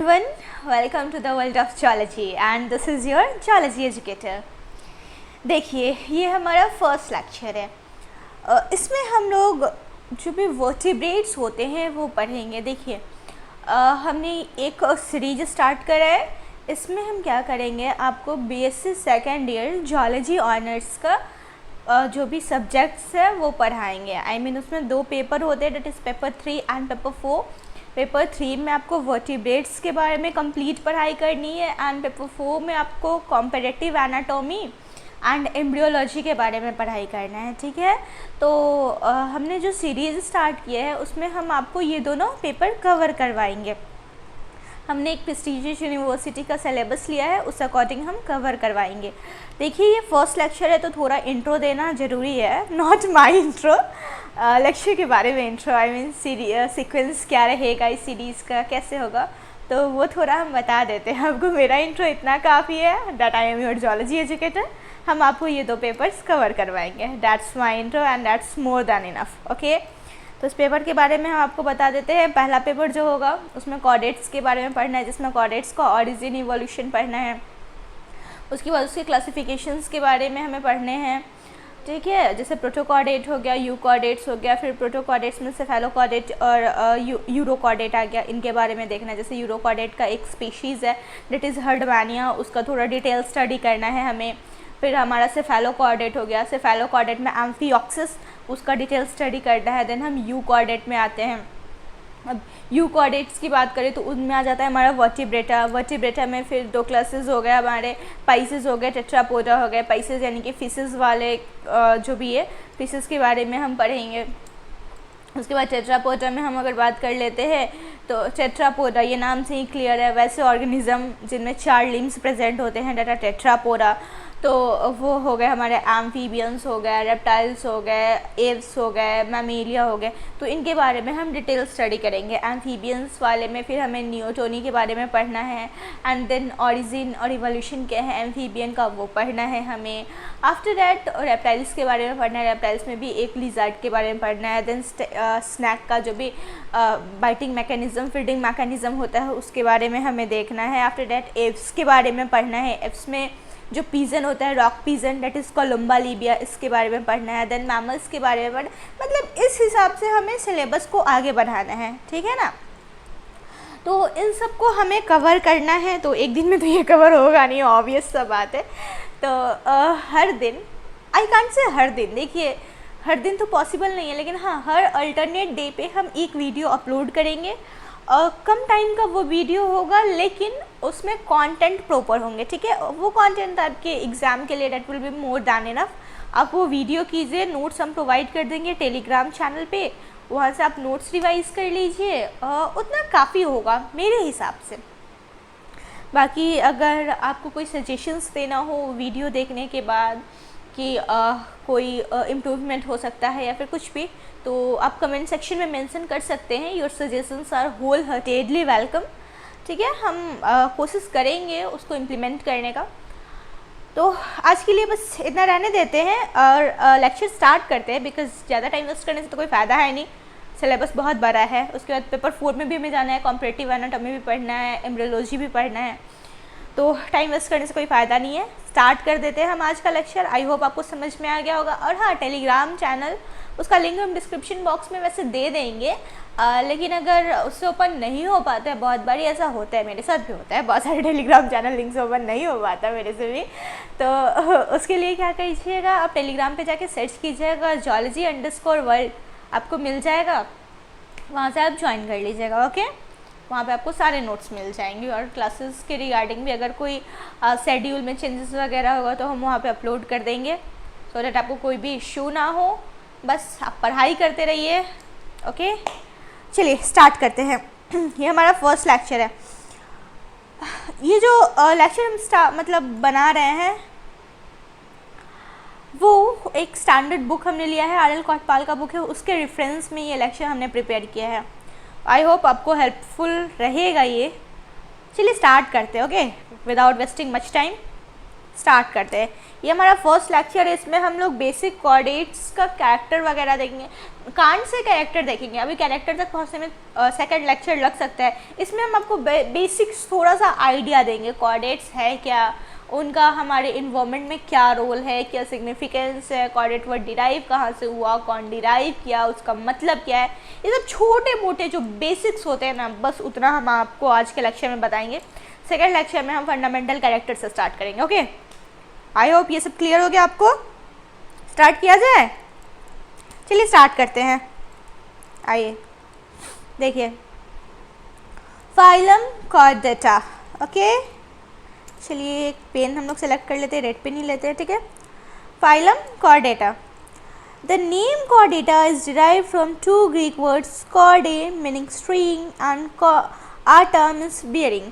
Everyone, welcome to the world of geology and this is your geology educator। देखिए ये हमारा first lecture है। इसमें हम लोग जो भी वर्टिब्रेट्स होते हैं वो पढ़ेंगे। देखिए हमने एक सीरीज स्टार्ट करा है। इसमें हम क्या करेंगे, आपको BSc second year geology honours का जो भी सब्जेक्ट्स है वो पढ़ाएंगे। आई मीन उसमें दो पेपर होते हैं, that is paper 3 and paper 4। Paper 3 में आपको वर्टिब्रेट्स के बारे में कंप्लीट पढ़ाई करनी है एंड पेपर 4 में आपको कॉम्पैरेटिव एनाटॉमी एंड एम्ब्रियोलॉजी के बारे में पढ़ाई करना है। ठीक है, तो हमने जो सीरीज़ स्टार्ट किया है उसमें हम आपको ये दोनों पेपर कवर करवाएंगे। हमने एक प्रेस्टीजियस यूनिवर्सिटी का सिलेबस लिया है, उस अकॉर्डिंग हम कवर करवाएंगे। देखिए ये फर्स्ट लेक्चर है तो थोड़ा इंट्रो देना ज़रूरी है, नॉट माय इंट्रो, लेक्चर के बारे में इंट्रो। आई मीन सीक्वेंस क्या रहेगा इस सीरीज़ का, कैसे होगा, तो वो थोड़ा हम बता देते हैं आपको। मेरा इंट्रो इतना काफ़ी है, that I am your geology educator. हम आपको ये दो पेपर्स कवर करवाएंगे, that's my intro and that's more than enough. Okay, तो इस पेपर के बारे में हम आपको बता देते हैं। पहला पेपर जो होगा उसमें कॉर्डेट्स के बारे में पढ़ना है, जिसमें कॉर्डेट्स का ऑरिजिन इवोल्यूशन पढ़ना है। उसके बाद उसके क्लासिफिकेशंस के बारे में हमें पढ़ने हैं। ठीक है, जैसे प्रोटोकॉर्डेट हो गया, यूकॉर्डेट्स हो गया, फिर प्रोटोकॉर्डेट्स में सेफेलोकॉर्डेट और यूरोकॉर्डेट आ गया। इनके बारे में देखना है। जैसे यूरोकॉर्डेट का एक स्पीशीज़ है डेट इज़ हर्डमैनिया, उसका थोड़ा डिटेल स्टडी करना है हमें। फिर हमारा सेफेलोकॉर्डेट हो गया, सेफेलोकॉर्डेट में एम्फिऑक्सिस, उसका डिटेल स्टडी करना है। देन हम यूकॉर्डेट में आते हैं। अब यूकॉर्डेट्स की बात करें तो उनमें आ जाता है हमारा वर्टिब्रेटा। वर्टिब्रेटा में फिर दो क्लासेस हो गए हमारे, पाइसेस हो गए, टेट्रापोडा हो गए। पाइसेस यानी कि फिशेस वाले जो भी है फिशेस के बारे में हम पढ़ेंगे। उसके बाद टेट्रापोडा में हम अगर बात कर लेते हैं तो टेट्रापोडा ये नाम से ही क्लियर है, वैसे ऑर्गेनिज्म जिनमें 4 लिम्स प्रेजेंट होते हैं, डेटा टेट्रापोडा। तो वो हो गए हमारे एम्फीबियंस हो गए, रेप्टाइल्स हो गए, एव्स हो गए, मैमेलिया हो गए। तो इनके बारे में हम डिटेल स्टडी करेंगे। एम्फीबियंस वाले में फिर हमें नियोटोनी के बारे में पढ़ना है एंड देन ऑरिजिन और इवोल्यूशन क्या है एम्फीबियन का, वो पढ़ना है हमें। आफ्टर दैट रेप्टाइल्स के बारे में पढ़ना है। रेप्टाइल्स में भी एक लिज़ार्ड के बारे में पढ़ना है। देन स्नैक का जो भी बाइटिंग मैकेनिज़्म, फीडिंग मैकेनिज़्म होता है उसके बारे में हमें देखना है। आफ्टर दैट एव्स के बारे में पढ़ना है। एव्स में जो पीजन होता है, rock pigeon, that is Columba livia, इसके बारे में पढ़ना है। देन मैमल्स के बारे में मतलब इस हिसाब से हमें सिलेबस को आगे बढ़ाना है। ठीक है ना, तो इन सब को हमें कवर करना है। तो एक दिन में तो ये कवर होगा नहीं, ऑब्वियस सा बात है। तो हर दिन, आई कांट से हर दिन, देखिए हर दिन तो पॉसिबल नहीं है, लेकिन हाँ हर अल्टरनेट डे पे हम एक वीडियो अपलोड करेंगे। कम टाइम का वो वीडियो होगा लेकिन उसमें कंटेंट प्रॉपर होंगे। ठीक है, वो कंटेंट आपके एग्ज़ाम के लिए that will be more than enough. आप वो वीडियो कीजिए, नोट्स हम प्रोवाइड कर देंगे टेलीग्राम चैनल पे, वहाँ से आप नोट्स रिवाइज कर लीजिए, उतना काफ़ी होगा मेरे हिसाब से। बाकी अगर आपको कोई सजेशंस देना हो वीडियो देखने के बाद कि कोई इम्प्रूवमेंट हो सकता है या फिर कुछ भी, तो आप कमेंट सेक्शन में मेंशन कर सकते हैं। Your suggestions are wholeheartedly welcome. ठीक है, हम कोशिश करेंगे उसको इम्प्लीमेंट करने का। तो आज के लिए बस इतना रहने देते हैं और लेक्चर स्टार्ट करते हैं, बिकॉज ज़्यादा टाइम वेस्ट करने से तो कोई फ़ायदा है नहीं। सिलेबस बहुत बड़ा है। उसके बाद पेपर 4 में भी हमें जाना है, कॉम्परेटिव एनाटॉमी भी पढ़ना है, एम्ब्रियोलॉजी भी पढ़ना है, तो टाइम वेस्ट करने से कोई फ़ायदा नहीं है। स्टार्ट कर देते हैं हम आज का लेक्चर। आई होप आपको समझ में आ गया होगा। और हाँ, टेलीग्राम चैनल, उसका लिंक हम डिस्क्रिप्शन बॉक्स में वैसे दे देंगे, लेकिन अगर उससे ओपन नहीं हो पाता है, बहुत बार ऐसा होता है, मेरे साथ भी होता है, बहुत सारे टेलीग्राम चैनल लिंक से ओपन नहीं हो पाता मेरे से भी, तो उसके लिए क्या कीजिएगा, आप टेलीग्राम पे जाके सर्च कीजिएगा geology_world, आपको मिल जाएगा, वहाँ से आप ज्वाइन कर लीजिएगा। ओके, वहाँ पे आपको सारे नोट्स मिल जाएंगे और क्लासेस के रिगार्डिंग भी अगर कोई शेड्यूल में चेंजेस वगैरह होगा तो हम वहाँ पे अपलोड कर देंगे, सो दैट आपको कोई भी इशू ना हो। बस आप पढ़ाई करते रहिए। ओके, चलिए स्टार्ट करते हैं। ये हमारा फर्स्ट लेक्चर है। ये जो लेक्चर हम मतलब बना रहे हैं वो एक स्टैंडर्ड बुक हमने लिया है, आर एल कोटपाल का बुक है, उसके रेफरेंस में ये लेक्चर हमने प्रिपेयर किया है। आई होप आपको हेल्पफुल रहेगा ये। चलिए स्टार्ट करते हैं। Okay, without wasting much time. Start करते हैं। ये हमारा फर्स्ट लेक्चर है, इसमें हम लोग बेसिक कोऑर्डिनेट्स का कैरेक्टर वगैरह देखेंगे, कांट से कैरेक्टर देखेंगे। अभी कैरेक्टर तक पहुँचने में सेकंड लेक्चर लग सकता है। इसमें हम आपको बेसिक्स थोड़ा सा आइडिया देंगे, कोऑर्डिनेट्स है क्या, उनका हमारे इन्वायरमेंट में क्या रोल है, क्या सिग्निफिकेंस है, कोऑर्डिनेट वर्ड डिराइव कहाँ से हुआ, कौन डिराइव किया, उसका मतलब क्या है, ये सब छोटे मोटे जो बेसिक्स होते हैं ना, बस उतना हम आपको आज के लेक्चर में बताएंगे। सेकेंड लेक्चर में हम फंडामेंटल कैरेक्टर से स्टार्ट करेंगे। ओके, आई होप ये सब क्लियर हो गया आपको। स्टार्ट किया जाए, चलिए स्टार्ट करते हैं। आइए देखिए, फाइलम कॉर्डेटा। ओके, चलिए एक पेन हम लोग सेलेक्ट कर लेते हैं, रेड पेन ही लेते हैं, ठीक है। Phylum Chordata. The name Chordata is derive from two Greek words, chorde meaning string and ata means bearing.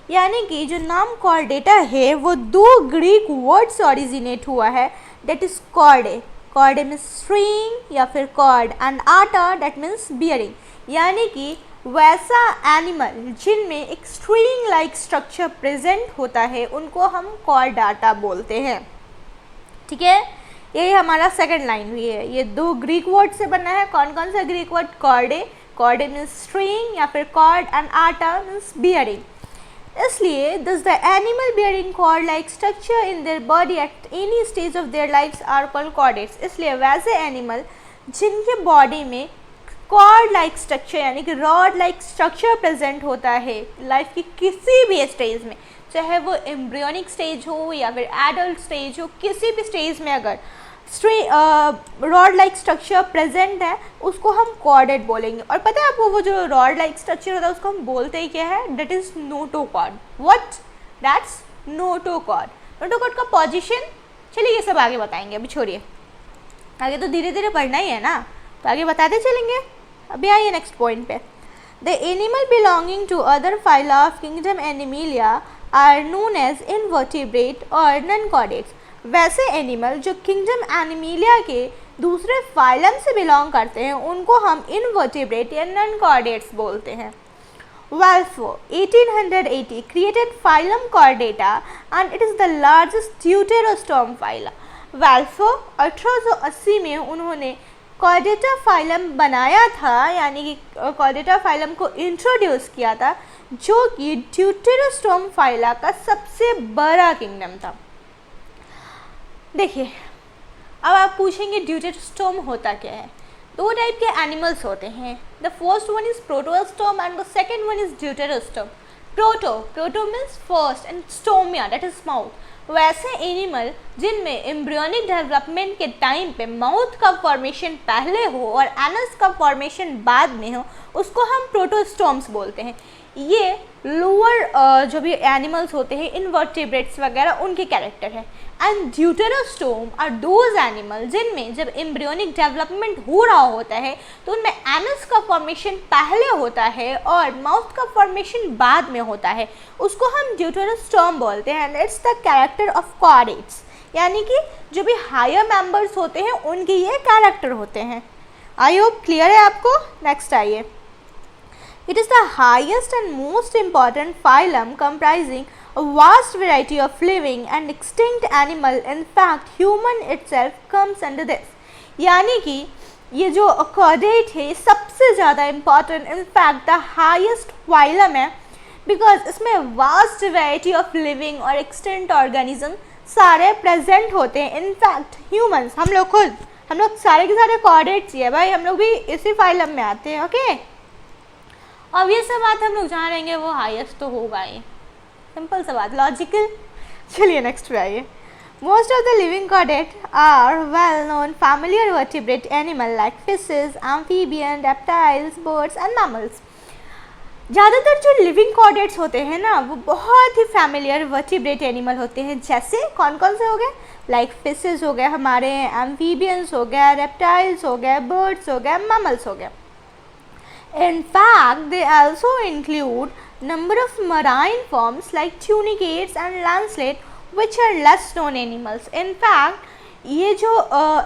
यानी कि जो नाम कॉर्डेटा है वो दो ग्रीक वर्ड से ओरिजिनेट हुआ है, that is chorde. Chorde means string या फिर cord, and ata that means bearing. यानी कि वैसा एनिमल जिनमें एक स्ट्रिंग लाइक स्ट्रक्चर प्रेजेंट होता है उनको हम कॉर्डाटा बोलते हैं, ठीक है। यही हमारा सेकंड लाइन हुई है। ये दो ग्रीक वर्ड से बना है। कौन कौन सा Greek word? कॉर्डे, chorde means string या फिर cord, and ata means bearing. इसलिए thus the animal bearing cord like structure in their body at any stage of their lives are called chordates। इसलिए वैसे एनिमल जिनके बॉडी में cord like structure यानी कि rod like structure present होता है life की किसी भी स्टेज में, चाहे वो एम्ब्रियोनिक स्टेज हो या फिर एडल्ट स्टेज हो, किसी भी स्टेज में अगर रॉड लाइक स्ट्रक्चर प्रेजेंट है उसको हम कॉर्डेट बोलेंगे। और पता है आपको वो जो रॉड लाइक स्ट्रक्चर होता है उसको हम बोलते ही क्या है? That is notochord. What? That's notochord. Notochord का पोजीशन, चलिए ये सब आगे बताएंगे, अभी छोड़िए, आगे तो धीरे धीरे पढ़ना ही है ना, तो आगे बताते चलेंगे। अभी आइए नेक्स्ट पॉइंट पे। The animal belonging to other phyla of kingdom Animalia are known as invertebrate और नॉन कॉर्डेट्स। वैसे एनिमल जो किंगडम एनिमिलिया के दूसरे फाइलम से बिलोंग करते हैं उनको हम इनवर्टिब्रेट या नॉन कॉर्डेट्स बोलते हैं। वाल्फो 1880 created phylum Chordata and it is the largest deuterostome phyla। वाल्फो 1880 में उन्होंने कॉर्डेटा फाइलम बनाया था, यानी कि कॉर्डेटा फाइलम को इंट्रोड्यूस किया था, जो कि ड्यूटेरोस्टोम फाइला का सबसे बड़ा किंगडम था। देखिए, अब आप पूछेंगे ड्यूटेरोस्टोम होता क्या है? दो टाइप के एनिमल्स होते हैं। The first one is protostome and the second one is deuterostome. Proto means first and stoma that is mouth. वैसे एनिमल जिनमें एम्ब्रियोनिक डेवलपमेंट के टाइम पे माउथ का फॉर्मेशन पहले हो और एनस का फॉर्मेशन बाद में हो उसको हम प्रोटोस्टोम्स बोलते हैं। ये लोअर जो भी एनिमल्स होते हैं इनवर्टिब्रेट्स वगैरह उनके कैरेक्टर है। And deuterostome are those animal जिनमें जब एम्ब्रियोनिक डेवलपमेंट हो रहा होता है तो उनमें एनस का फॉर्मेशन पहले होता है और माउथ का फॉर्मेशन बाद में होता है, उसको हम ड्यूटेरोस्टोम बोलते हैं। And it's the character of chordates, यानी कि जो भी हायर मेंबर्स होते हैं उनके ये कैरेक्टर होते हैं। आई होप क्लियर है आपको। नेक्स्ट आइए। It is the highest and most important phylum comprising a vast variety of living and extinct animal. In fact, human itself comes under this। यानी कि ये जो कॉर्डेट है सबसे ज़्यादा important, in fact the highest phylum है, because इसमें vast variety of living और एक्सटेंट ऑर्गेनिज्म सारे प्रेजेंट होते हैं। इनफैक्ट ह्यूमंस, हम लोग खुद, हम लोग सारे के सारे कॉर्डेट्स ही है भाई, हम लोग भी इसी फाइलम में आते हैं। ओके, अब ये सब बात हम लोग जहाँ रहेंगे वो हाईएस्ट तो होगा ही, सिंपल सा बात, लॉजिकल। चलिए नेक्स्ट पे आइए। Most of the living chordate are well known familiar vertebrate animal like fishes, amphibian, reptiles, birds and mammals. ज़्यादातर जो लिविंग कॉर्डेट्स होते हैं ना वो बहुत ही फैमिलियर वर्टिब्रेट एनिमल होते हैं। जैसे कौन कौन से हो गए? लाइक फिशेस हो गए हमारे, एम्फीबियंस हो गया, रेप्टाइल्स हो गए, बर्ड्स हो गए, मैमल्स हो गए। In fact, they also include number of marine forms like tunicates and lancelet, which are less known animals। In fact, ये जो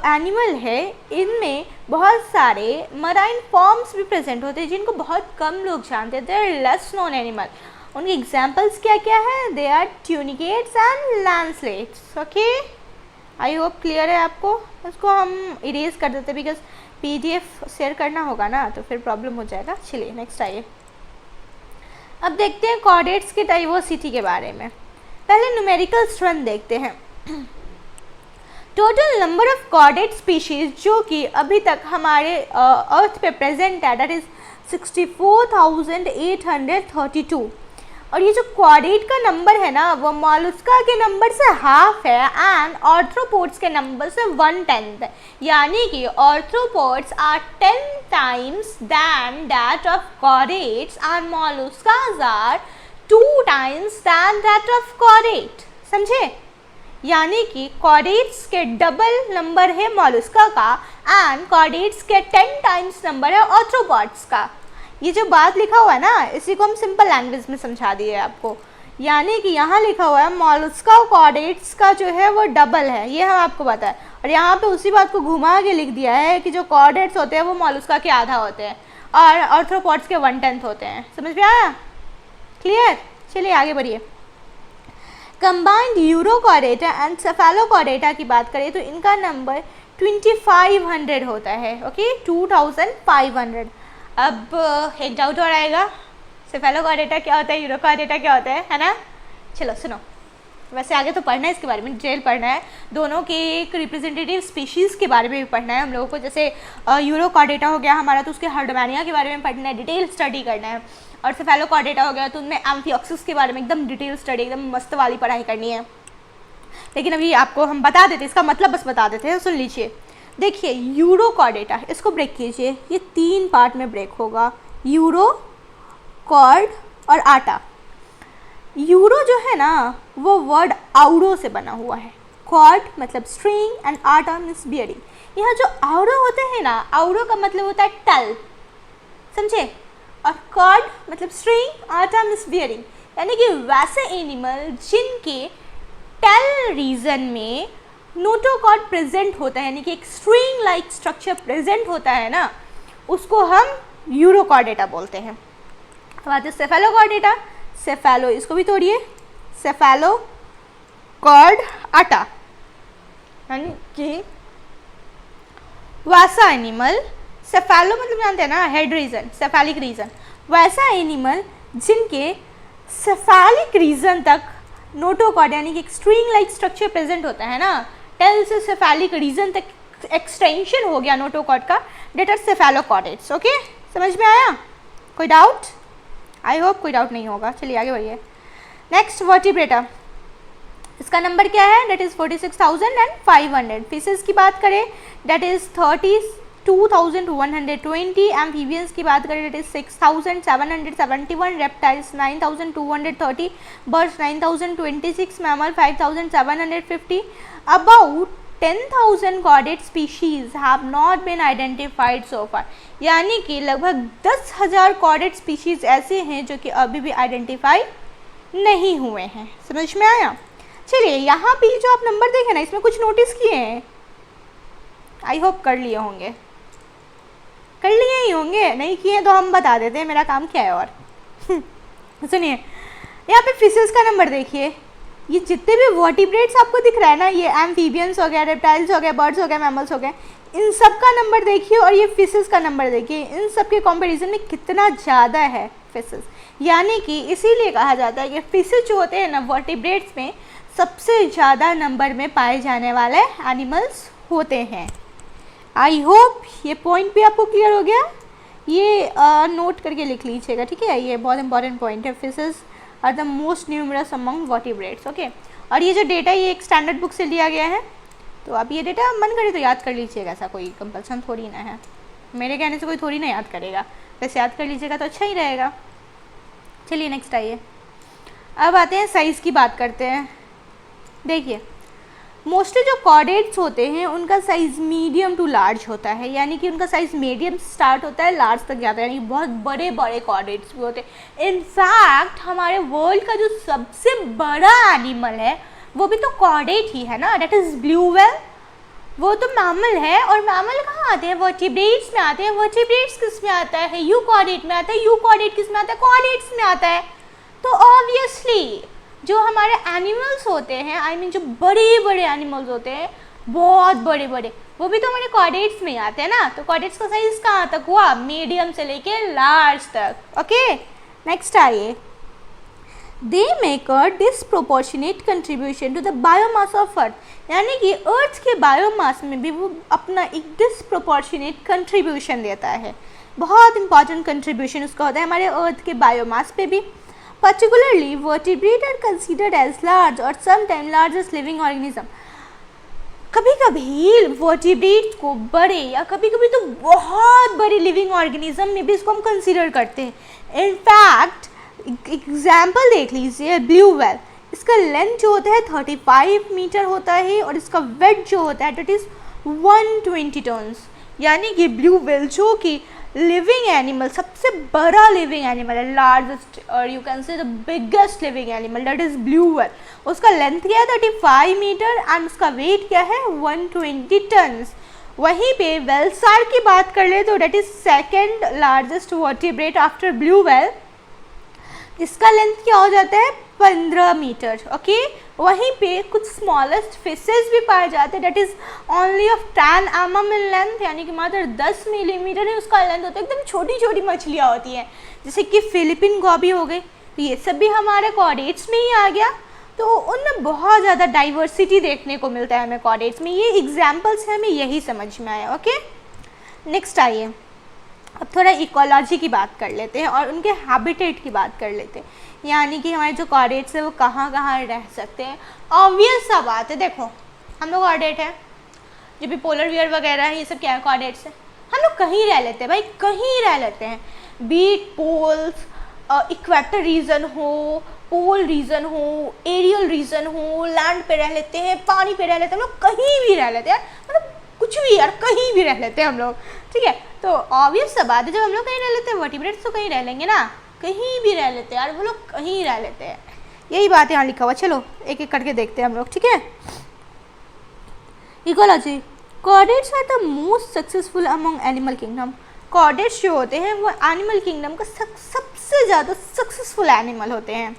एनिमल है इनमें बहुत सारे मराइन फॉर्म्स भी प्रेजेंट होते हैं जिनको बहुत कम लोग जानते हैं। They are less known animal. उनके एग्जाम्पल्स क्या क्या है? They are tunicates and lancelets. Okay, I hope clear है आपको। इसको हम इरेज कर देते बिकॉज PDF शेयर करना होगा ना, तो फिर प्रॉब्लम हो जाएगा। चलिए नेक्स्ट आइए, अब देखते हैं कॉर्डेट्स की डाइवर्सिटी के बारे में। पहले न्यूमेरिकल स्ट्रेंथ देखते हैं। Total number of chordate species जो कि अभी तक हमारे अर्थ पे प्रेजेंट है, दैट इज 64,832। और ये जो कॉर्डेट का नंबर है ना, वो मॉलस्का के नंबर से हाफ है एंड आर्थ्रोपोड्स के नंबर से 1/10 है। यानी कि arthropods are 10 times than that of chordates and molluscas are 2 times than that of chordate. समझे? यानी कि कॉर्डेट्स के डबल नंबर है मॉलस्का का एंड कॉर्डेट्स के 10 टाइम्स नंबर है आर्थ्रोपोड्स का। ये जो बात लिखा हुआ है ना, इसी को हम सिंपल लैंग्वेज में समझा दिए आपको। यानी कि यहाँ लिखा हुआ है मॉलस्का और कॉर्डेट्स का जो है वो डबल है, ये हम आपको पता है। और यहाँ पे उसी बात को घुमा के लिख दिया है कि जो कॉर्डेट्स होते हैं वो मॉलस्का के आधा होते हैं और आर्थ्रोपोड्स के 1/10 होते हैं। समझ में आया? क्लियर? चलिए आगे बढ़िए। कंबाइंड यूरोकॉर्डेटा एंड सेफेलोकॉर्डेटा की बात करें तो इनका नंबर 2500 होता है। ओके, 2500। अब एक डाउट और आएगा, सेफेलोकॉर्डेटा क्या होता है, यूरोकॉर्डेटा क्या होता है ना? चलो सुनो, वैसे आगे तो पढ़ना है इसके बारे में, डिटेल पढ़ना है। दोनों के एक रिप्रेजेंटेटिव स्पीशीज़ के बारे में भी पढ़ना है हम लोगों को। जैसे यूरोकॉर्डेटा हो गया हमारा, तो उसके हर्डमैनिया के बारे में पढ़ना है, डिटेल स्टडी करना है। और सेफेलोकॉर्डेटा हो गया तो उनमें एम्फिऑक्सिस के बारे में एकदम डिटेल स्टडी, एकदम मस्त वाली पढ़ाई करनी है। लेकिन अभी आपको हम बता देते, इसका मतलब बस बता देते हैं, सुन लीजिए। देखिए यूरोकॉर्डेटा, इसको ब्रेक कीजिए, ये 3 पार्ट में ब्रेक होगा, यूरो, कॉर्ड और आटा। यूरो जो है ना वो वर्ड आउरो से बना हुआ है, कॉर्ड मतलब string and ata means bearing. यहाँ जो आउरो होते हैं ना, आउरो का मतलब होता है टल, समझे? और कॉर्ड मतलब स्ट्रिंग, आटा मीन्स बियरिंग। यानी कि वैसे एनिमल जिनके टेल रीजन में नोटोकॉर्ड प्रेजेंट होता है, यानी कि एक स्ट्रिंग लाइक स्ट्रक्चर प्रेजेंट होता है ना, उसको हम यूरोकॉर्डेटा बोलते हैं। अब आते हैं सेफेलोकॉर्डेटा। सेफेलो, इसको भी तोड़िए, सेफेलो कॉर्ड आटा, यानी कि वैसा एनिमल, सेफेलो मतलब जानते हैं ना हेड रीजन, सेफेलिक रीजन, वैसा एनिमल जिनके सेफेलिक रीजन तक नोटोकॉर्ड यानी कि एक स्ट्रिंग लाइक स्ट्रक्चर प्रेजेंट होता है ना, टेल से सेफेलिक रीजन तक एक्सटेंशन हो गया नोटोकॉर्ड का, डेट आर सेफेलोकॉर्डेट्स। ओके, समझ में आया? कोई डाउट? आई होप कोई डाउट नहीं होगा। चलिए आगे बढ़िए। नेक्स्ट वर्टिब्रेटा, इसका नंबर क्या है? That is 46,500। फिशेस की बात करें डेट इज़ 32,120। एम्फीबियंस की बात करें that is 6,771। Reptiles 9,230। Birds 9,026। Mammal 5,750। About 10,000 chordate species have not been identified so far. यानी कि लगभग 10,000 कॉर्डेट स्पीशीज़ ऐसे हैं जो कि अभी भी आइडेंटिफाई नहीं हुए हैं। समझ में आया? चलिए यहाँ पे जो आप नंबर देखें ना, इसमें कुछ नोटिस किए हैं? आई होप कर लिए होंगे, कर लिए ही होंगे, नहीं किए तो हम बता देते हैं, मेरा काम क्या है। और सुनिए यहाँ पे फिशेस का नंबर देखिए, ये जितने भी वर्टिब्रेट्स आपको दिख रहा है ना, ये एम्फीबियंस हो गया, रेप्टाइल्स हो गया, बर्ड्स हो गया, मैमल्स हो गए, इन सब का नंबर देखिए और ये फिशेस का नंबर देखिए, इन सब के कंपैरिजन में कितना ज़्यादा है फिशेस। यानी कि इसीलिए कहा जाता है कि फिशेस जो होते हैं ना वर्टिब्रेट्स में सबसे ज़्यादा नंबर में पाए जाने वाले एनिमल्स होते हैं। आई होप ये पॉइंट भी आपको क्लियर हो गया। ये नोट करके लिख लीजिएगा, ठीक है? ये बहुत इंपॉर्टेंट पॉइंट है। Fishes are the most numerous among vertebrates. Okay, और ये जो डेटा ये एक स्टैंडर्ड बुक से लिया गया है, तो आप ये डेटा मन करे तो याद कर लीजिएगा, ऐसा कोई कंपल्सन थोड़ी ना है, मेरे कहने से कोई थोड़ी ना याद करेगा, वैसे याद कर लीजिएगा तो अच्छा ही रहेगा। चलिए नेक्स्ट आइए, अब आते हैं साइज़ की बात करते हैं। देखिए मोस्टली जो कॉर्डेट्स होते हैं उनका साइज़ मीडियम टू लार्ज होता है, यानी कि उनका साइज़ मीडियम स्टार्ट होता है, लार्ज तक जाता है, यानी कि बहुत बड़े बड़े कॉर्डेट्स भी होते हैं। इनफैक्ट हमारे वर्ल्ड का जो सबसे बड़ा एनिमल है वो भी तो कॉर्डेट ही है ना, डेट इज़ ब्लू व्हेल। वो तो मैमल है, और मैमल कहाँ आते हैं? वर्टिब्रेट्स में आते हैं। वर्टिब्रेट्स किस में आता है? यूकॉर्डेट में आता है। यूकॉर्डेट किस में आता है? कॉर्डेट्स में आता है। तो ऑब्वियसली जो हमारे एनिमल्स होते हैं, आई मीन जो बड़े बड़े एनिमल्स होते हैं, बहुत बड़े बड़े, वो भी तो हमारे कॉर्डेट्स में आते हैं ना। तो कॉर्डेट्स का साइज कहाँ तक हुआ, मीडियम से लेके लार्ज तक। ओके, नेक्स्ट आइए। They make a disproportionate contribution to the biomass of earth, यानी कि अर्थ के बायोमास में भी वो अपना एक डिसप्रोपोर्शनेट कंट्रीब्यूशन देता है। बहुत इंपॉर्टेंट कंट्रीब्यूशन उसका होता है हमारे अर्थ के बायोमास पे भी। Particularly vertebrate are considered as large और समटाइम लार्जेस्ट लिविंग ऑर्गेनिज्म। कभी कभी वर्टिब्रेट को बड़े या कभी कभी तो बहुत बड़े लिविंग ऑर्गेनिज्म में भी इसको हम कंसिडर करते हैं। इनफैक्ट एग्जाम्पल देख लीजिए, ब्लू व्हेल, इसका लेंथ जो होता है 35 मीटर होता है और इसका वेट जो होता है दैट इज़ 120 टन्स। यानी कि ब्लू व्हेल जो कि लिविंग एनिमल, सबसे बड़ा लिविंग एनिमल है, लार्जेस्ट और you can say the biggest living animal that is blue whale. उसका लेंथ क्या है 35 मीटर एंड उसका वेट क्या है 120 टन्स। वहीं पे व्हेल शार्क की बात कर ले तो that is second largest vertebrate after blue whale. इसका लेंथ क्या हो जाता है 15 मीटर। ओके, वहीं पे कुछ स्मॉलेस्ट फिशेस भी पाए जाते हैं that is only of 10 mm in length, यानी कि मात्र 10 मिलीमीटर ही उसका लेंथ होता है। एकदम छोटी छोटी मछलियाँ होती हैं, जैसे कि फिलिपिन गोबी हो गई, तो ये सब भी हमारे कॉर्डेट्स में ही आ गया। तो उनमें बहुत ज़्यादा डाइवर्सिटी देखने को मिलता है हमें कॉर्डेट्स में। ये एग्जाम्पल्स हैं, हमें यही समझ में आया। ओके, नेक्स्ट आइए, अब थोड़ा इकोलॉजी की बात कर लेते हैं और उनके हैबिटेट की बात कर लेते हैं, यानी कि हमारे जो कॉर्डेट्स हैं वो कहाँ कहाँ रह सकते हैं। ऑब्वियस सा बात है, देखो हम लोग कॉर्डेट हैं, जो भी पोलर बियर वगैरह है ये सब क्या है, कॉर्डेट्स हैं। हम लोग कहीं रह लेते हैं भाई, कहीं रह लेते हैं, बीट पोल्स, इक्वेटर रीजन हो, पोल रीजन हो, एरियल रीजन हो, लैंड पे रह लेते हैं, पानी पे रह लेते हैं, हम लोग कहीं भी रह लेते हैं, मतलब कुछ भी यार, कहीं भी रह लेते हैं हम लोग। ठीक है, तो ऑब्वियस सा बात है, जब हम लोग कहीं रह लेते हैं वर्टिब्रेट्स तो कहीं रह लेंगे ना, कहीं भी रह लेते हैं यार, वो लोग कहीं रह लेते हैं। यही बात यहाँ लिखा हुआ, चलो एक एक करके देखते हैं हम लोग। ठीक है, ecology, chordates are the most successful among animal kingdom. Chordates जो होते हैं वो एनिमल किंगडम का सबसे ज़्यादा सक्सेसफुल एनिमल होते हैं।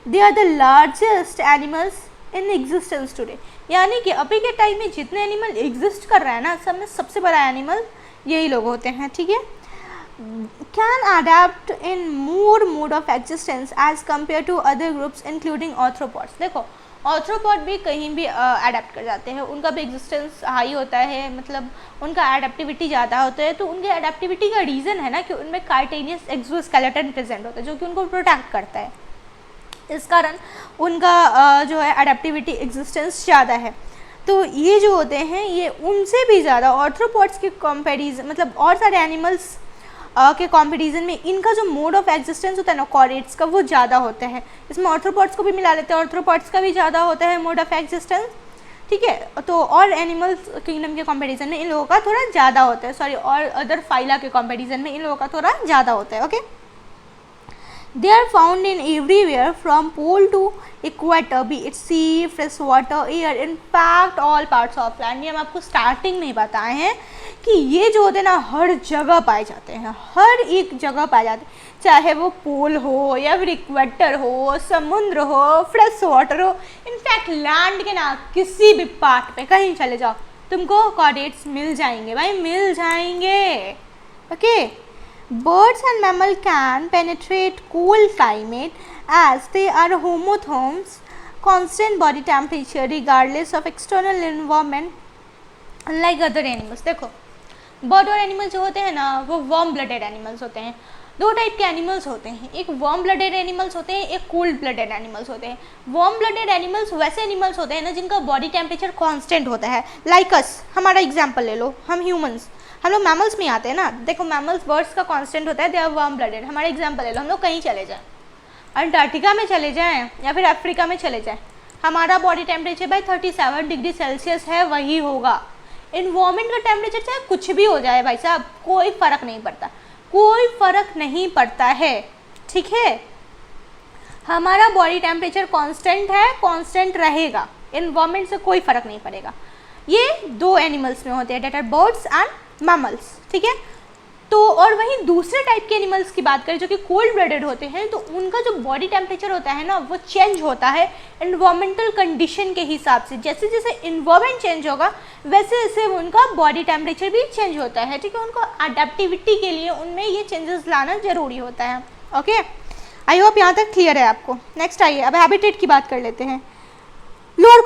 They are the largest animals in existence today, यानी कि अभी के टाइम में जितने एनिमल एग्जिस्ट कर रहा है ना, सब में सबसे बड़ा एनिमल यही लोग होते हैं। ठीक है, can adapt in more mode of existence as compare to other groups including arthropods. देखो ऑर्थ्रोपॉड भी कहीं भी अडेप्ट कर जाते हैं, उनका भी एग्जिस्टेंस हाई होता है, मतलब उनका एडेप्टिविटी ज़्यादा होता है। तो उनके एडेप्टिविटी का रीज़न है ना कि उनमें कार्टेनियस एक्सोस्केलेटन प्रेजेंट होता है जो कि उनको प्रोटेक्ट करता है, इस कारण उनका जो है एडेप्टिविटी एग्जिस्टेंस ज़्यादा है। तो ये जो होते हैं ये उनसे भी ज़्यादा ऑर्थ्रोपॉड्स के कंपैरिजन, मतलब और सारे एनिमल्स के कंपैरिजन में इनका जो मोड ऑफ एग्जिस्टेंस होता है ना कॉर्डेट्स का, वो ज़्यादा होता है। इसमें ऑर्थ्रोपॉड्स को भी मिला लेते हैं, ऑर्थ्रोपॉड्स का भी ज़्यादा होता है मोड ऑफ एग्जिस्टेंस। ठीक है, तो और एनिमल्स किंगडम के कंपैरिजन में इन लोगों का थोड़ा ज़्यादा होता है, सॉरी, और अदर फाइला के कंपैरिजन में इन लोगों का थोड़ा ज़्यादा होता है। Okay, they are found in everywhere from pole to equator, be it sea, fresh water, air, in fact all parts of land। ये हम आपको स्टार्टिंग में ही बताए हैं कि ये जो होते हैं ना हर जगह पाए जाते हैं, हर एक जगह पाए जाते हैं, चाहे वो पोल हो या फिर इक्वेटर हो, समुद्र हो, फ्रेश वाटर हो, इनफैक्ट लैंड के ना किसी भी पार्ट पे कहीं चले जाओ तुमको कॉर्डेट्स मिल जाएंगे भाई, मिल जाएंगे। Okay, birds and mammals can penetrate cold climate as they are homotherms, constant body temperature regardless of external environment, unlike other animals। देखो बर्ड और एनिमल जो होते हैं ना वो वार्म ब्लडेड एनिमल्स होते हैं। दो टाइप के एनिमल्स होते हैं, एक वार्म ब्लडेड एनिमल्स होते हैं, एक कोल्ड ब्लडेड एनिमल्स होते हैं। वार्म ब्लडेड एनिमल्स वैसे एनिमल्स होते हैं ना जिनका बॉडी टेम्परेचर कांस्टेंट होता है, लाइक अस, हमारा एग्जांपल ले लो, हम ह्यूमंस, हम लोग मैमल्स में आते हैं ना। देखो मैमल्स, बर्ड्स का कांस्टेंट होता है, दे आर वार्म ब्लडेड। हमारा एग्जांपल ले लो, हम लोग कहीं चले जाएं, अंटार्कटिका में चले जाएं या फिर अफ्रीका में चले जाएं, हमारा बॉडी टेम्परेचर भाई 37 डिग्री सेल्सियस है, वही होगा। इन्वायरमेंट का टेम्परेचर चाहे कुछ भी हो जाए भाई साहब, कोई फ़र्क नहीं पड़ता, कोई फ़र्क नहीं पड़ता है। ठीक है, हमारा बॉडी टेम्परेचर कांस्टेंट है, कांस्टेंट रहेगा, इन्वायरमेंट से कोई फ़र्क नहीं पड़ेगा। ये दो एनिमल्स में होते हैं, that are birds and mammals. ठीक है, तो और वहीं दूसरे टाइप के एनिमल्स की बात करें जो कि कोल्ड ब्लडेड होते हैं, तो उनका जो बॉडी टेम्परेचर होता है ना वो चेंज होता है इन्वायरमेंटल कंडीशन के हिसाब से। जैसे जैसे इन्वायरमेंट चेंज होगा वैसे वैसे उनका बॉडी टेम्परेचर भी चेंज होता है, ठीक है। उनको अडेप्टिविटी के लिए उनमें ये चेंजेस लाना ज़रूरी होता है। ओके, आई होप यहाँ तक क्लियर है आपको। नेक्स्ट आइए, अब हैबिटेट की बात कर लेते हैं। लोअर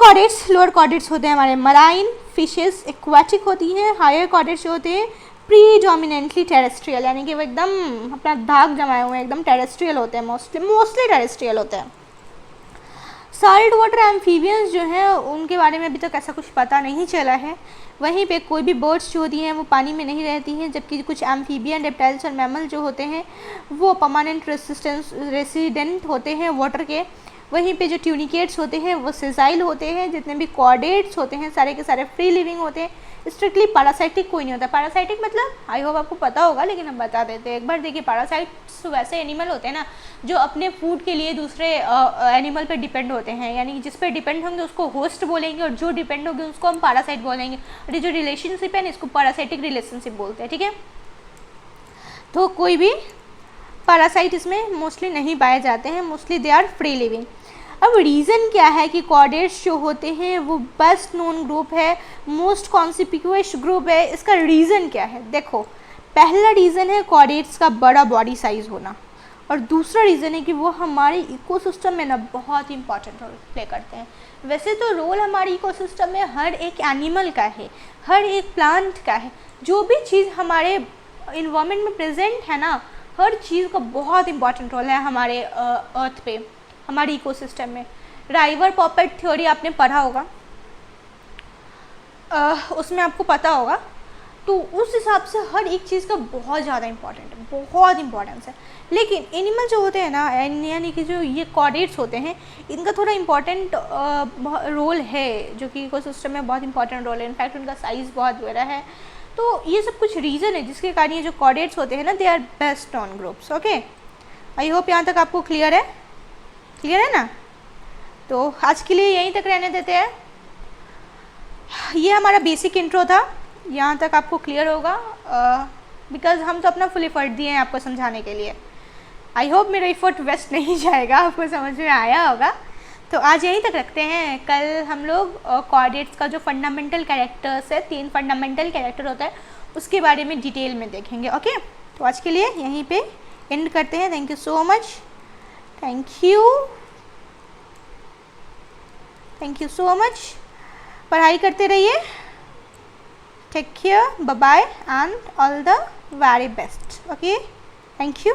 कॉर्डेट्स होते हैं हमारे मराइन फिशेस, एक्वाटिक होती हैं। हायर कॉर्डेट्स जो होते हैं प्रीडोमिनेंटली टेरेस्ट्रियल, यानी कि वो एकदम अपना दाग जमाए हुए हैं, एकदम टेरेस्ट्रियल होते हैं, मोस्टली टेरेस्ट्रियल होते हैं। सॉलिड वाटर एम्फीबियंस जो हैं उनके बारे में अभी तक ऐसा कुछ पता नहीं चला है। वहीं पे कोई भी बर्ड्स जो होती हैं वो पानी में नहीं रहती हैं, जबकि कुछ एम्फीबियन, रेप्टाइल्स और मैमल जो होते हैं वो परमानेंट रेसिडेंट होते हैं वाटर के। वहीं पे जो ट्यूनिकेट्स होते हैं वो सेजाइल होते हैं। जितने भी कॉर्डेट्स होते हैं सारे के सारे फ्री लिविंग होते हैं, स्ट्रिक्टली पैरासाइटिक कोई नहीं होता। पैरासाइटिक मतलब आई होप आपको पता होगा, लेकिन हम बता देते हैं एक बार। देखिए, पैरासाइट्स वैसे एनिमल होते हैं ना जो अपने फूड के लिए दूसरे एनिमल पे डिपेंड होते हैं, यानी कि जिस पे डिपेंड होंगे उसको होस्ट बोलेंगे और जो डिपेंड होंगे उसको हम पैरासाइट बोलेंगे। और ये जो रिलेशनशिप है ना इसको पैरासाइटिक रिलेशनशिप बोलते हैं, ठीक है। तो कोई भी पैरासाइट इसमें मोस्टली नहीं पाए जाते हैं, mostly they are free living. अब रीज़न क्या है कि कॉर्डेट्स जो होते हैं वो बेस्ट नोन ग्रुप है, मोस्ट कॉन्सिपिक्यूस ग्रुप है। इसका रीज़न क्या है? देखो, पहला रीज़न है कॉर्डेट्स का बड़ा बॉडी साइज़ होना, और दूसरा रीज़न है कि वो हमारे इकोसिस्टम में ना बहुत इंपॉर्टेंट रोल प्ले करते हैं। वैसे तो रोल हमारे इकोसिस्टम में हर एक एनिमल का है, हर एक प्लांट का है। जो भी चीज़ हमारे इन्वायरमेंट में प्रेजेंट है ना, हर चीज़ का बहुत इंपॉर्टेंट रोल है हमारे अर्थ पे, हमारे इकोसिस्टम में। राइवर पॉपेट थ्योरी आपने पढ़ा होगा, उसमें आपको पता होगा। तो उस हिसाब से हर एक चीज़ का बहुत ज़्यादा बहुत इंपॉर्टेंस है। लेकिन एनिमल जो होते हैं ना, यानी कि जो ये कॉर्डेट्स होते हैं, इनका थोड़ा इम्पॉर्टेंट रोल है, जो कि इकोसिस्टम में बहुत इंपॉर्टेंट रोल है। इनफैक्ट उनका साइज़ बहुत बड़ा है। तो ये सब कुछ रीज़न है जिसके कारण ये जो कॉर्डेट्स होते हैं ना, they are best known groups. Okay, I hope यहाँ तक आपको क्लियर है ना। तो आज के लिए यहीं तक रहने देते हैं। ये हमारा बेसिक इंट्रो था, यहाँ तक आपको क्लियर होगा, बिकॉज़ हम तो अपना फुल एफर्ट दिए हैं आपको समझाने के लिए। आई होप मेरा एफर्ट वेस्ट नहीं जाएगा, आपको समझ में आया होगा। तो आज यहीं तक रखते हैं। कल हम लोग कॉर्डेट्स का जो फंडामेंटल कैरेक्टर्स है, 3 फंडामेंटल कैरेक्टर होता है, उसके बारे में डिटेल में देखेंगे। ओके, तो आज के लिए यहीं पे एंड करते हैं। Thank you so much, thank you so much. पढ़ाई करते रहिए। Take care, bye bye and all the very best. Okay, thank you.